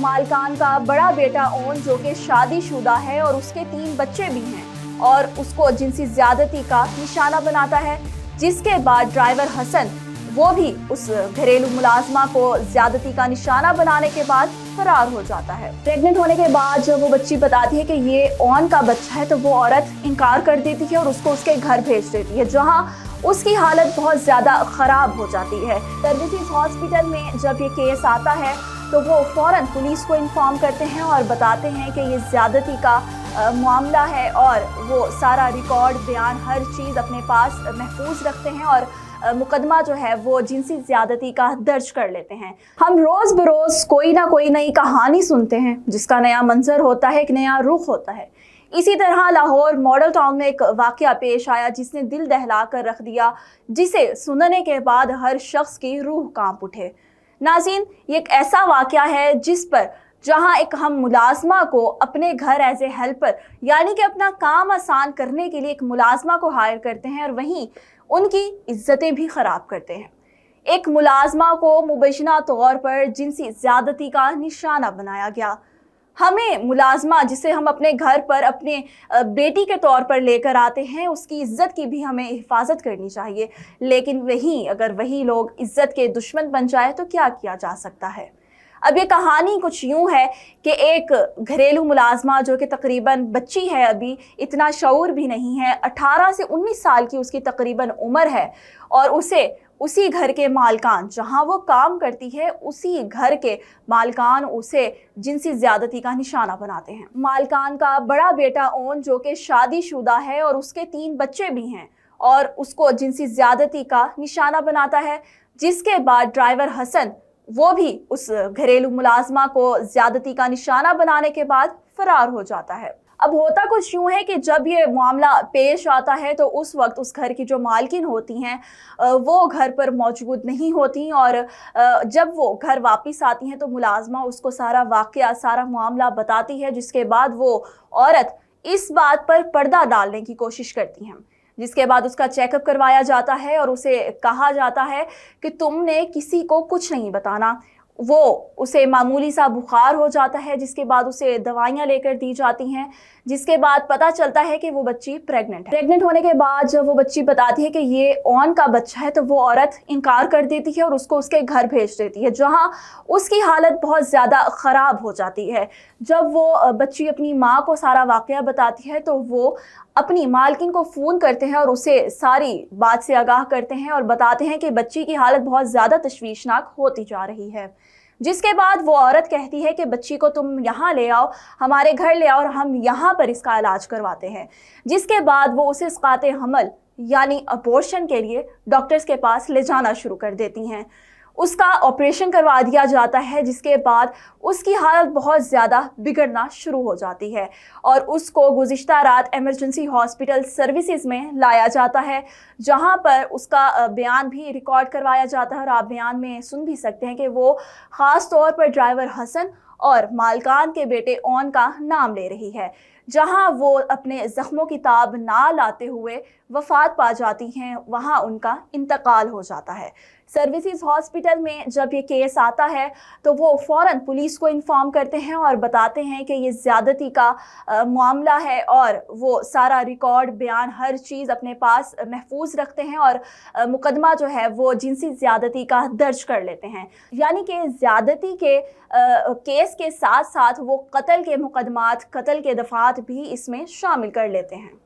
मालकान का बड़ा बेटा ओन जो कि शादीशुदा है और उसके 3 बच्चे भी हैं और उसको जिनसी ज्यादती का निशाना बनाता है, जिसके बाद ड्राइवर हसन वो भी उस घरेलू मुलाजमा को ज्यादती का निशाना बनाने के बाद फरार हो जाता है। प्रेग्नेंट होने के बाद जब वो बच्ची बताती है कि ये ओन का बच्चा है तो वो औरत इनकार कर देती है और उसको उसके घर भेज देती है, जहां उसकी हालत बहुत ज़्यादा ख़राब हो जाती है। सर्विसेज हॉस्पिटल में जब ये केस आता है तो वो फ़ौरन पुलिस को इन्फॉर्म करते हैं और बताते हैं कि ये ज़्यादती का मामला है और वो सारा रिकॉर्ड, बयान, हर चीज़ अपने पास महफूज रखते हैं और मुकदमा जो है वो जिनसी ज़्यादती का दर्ज कर लेते हैं। हम रोज़ बरोज़ कोई ना कोई नई कहानी सुनते हैं जिसका नया मंजर होता है, एक नया रुख होता है। इसी तरह लाहौर मॉडल टाउन में एक वाक़या पेश आया जिसने दिल दहला कर रख दिया, जिसे सुनने के बाद हर शख्स की रूह कांप उठे। नाज़रीन, ये एक ऐसा वाक़या है जिस पर जहां एक हम मुलाजमा को अपने घर एज ए हेल्पर यानी कि अपना काम आसान करने के लिए एक मुलाजमा को हायर करते हैं और वहीं उनकी इज्जतें भी ख़राब करते हैं। एक मुलाजमा को मुबैना तौर पर जिनसी ज़्यादती का निशाना बनाया गया। हमें मुलाजमा जिसे हम अपने घर पर अपने बेटी के तौर पर लेकर आते हैं, उसकी इज़्ज़त की भी हमें हिफाजत करनी चाहिए, लेकिन अगर वही लोग इज़्ज़त के दुश्मन बन जाए तो क्या किया जा सकता है। अब ये कहानी कुछ यूँ है कि एक घरेलू मुलाजमा जो कि तकरीबन बच्ची है, अभी इतना शऊर भी नहीं है, 18 से 19 साल की उसकी तकरीबन उम्र है और उसे उसी घर के मालकान, जहां वो काम करती है, उसी घर के मालकान उसे जिनसी ज्यादती का निशाना बनाते हैं। मालकान का बड़ा बेटा ओन जो कि शादीशुदा है और उसके 3 बच्चे भी हैं और उसको जिनसी ज्यादती का निशाना बनाता है, जिसके बाद ड्राइवर हसन वो भी उस घरेलू मुलाजमा को ज्यादती का निशाना बनाने के बाद फरार हो जाता है। अब होता कुछ यूँ है कि जब ये मामला पेश आता है तो उस वक्त उस घर की जो मालकिन होती हैं वो घर पर मौजूद नहीं होती और जब वो घर वापस आती हैं तो मुलाजमा उसको सारा वाक़या, सारा मामला बताती है, जिसके बाद वो औरत इस बात पर पर्दा डालने की कोशिश करती हैं, जिसके बाद उसका चेकअप करवाया जाता है और उसे कहा जाता है कि तुमने किसी को कुछ नहीं बताना। उसे मामूली सा बुखार हो जाता है, जिसके बाद उसे दवाइयाँ लेकर दी जाती हैं, जिसके बाद पता चलता है कि वो बच्ची प्रेग्नेंट है। प्रेग्नेंट होने के बाद जब वो बच्ची बताती है कि ये ओन का बच्चा है तो वो औरत इनकार कर देती है और उसको उसके घर भेज देती है, जहां उसकी हालत बहुत ज़्यादा ख़राब हो जाती है। जब वो बच्ची अपनी माँ को सारा वाक़या बताती है तो वो अपनी मालकिन को फ़ोन करते हैं और उसे सारी बात से आगाह करते हैं और बताते हैं कि बच्ची की हालत बहुत ज़्यादा तशवीशनाक होती जा रही है। जिसके बाद वो औरत कहती है कि बच्ची को तुम यहाँ ले आओ, हमारे घर ले आओ और हम यहाँ पर इसका इलाज करवाते हैं। जिसके बाद वो उसे इसकाते हमल यानी अबॉर्शन के लिए डॉक्टर्स के पास ले जाना शुरू कर देती हैं। उसका ऑपरेशन करवा दिया जाता है, जिसके बाद उसकी हालत बहुत ज़्यादा बिगड़ना शुरू हो जाती है और उसको गुज़िश्ता रात इमरजेंसी हॉस्पिटल सर्विसेज में लाया जाता है, जहां पर उसका बयान भी रिकॉर्ड करवाया जाता है और आप बयान में सुन भी सकते हैं कि वो ख़ास तौर पर ड्राइवर हसन और मालकान के बेटे ओन का नाम ले रही है, जहां वो अपने ज़ख्मों की ताब ना लाते हुए वफ़ात पा जाती हैं, वहां उनका इंतकाल हो जाता है। सर्विसेज हॉस्पिटल में जब ये केस आता है तो वो फ़ौरन पुलिस को इन्फॉर्म करते हैं और बताते हैं कि ये ज़्यादती का मामला है और वो सारा रिकॉर्ड, बयान, हर चीज़ अपने पास महफूज रखते हैं और मुकदमा जो है वो जिनसी ज़्यादती का दर्ज कर लेते हैं। यानी कि ज़्यादती के केस के साथ साथ वो कत्ल के मुकदमात, कत्ल के दफ़ात भी इसमें शामिल कर लेते हैं।